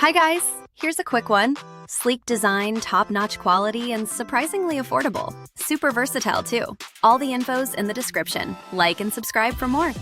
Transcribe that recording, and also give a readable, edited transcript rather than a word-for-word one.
Hi guys, here's a quick one. Sleek design, top-notch quality, and surprisingly affordable. Super versatile too. All the info's in the description. Like and subscribe for more.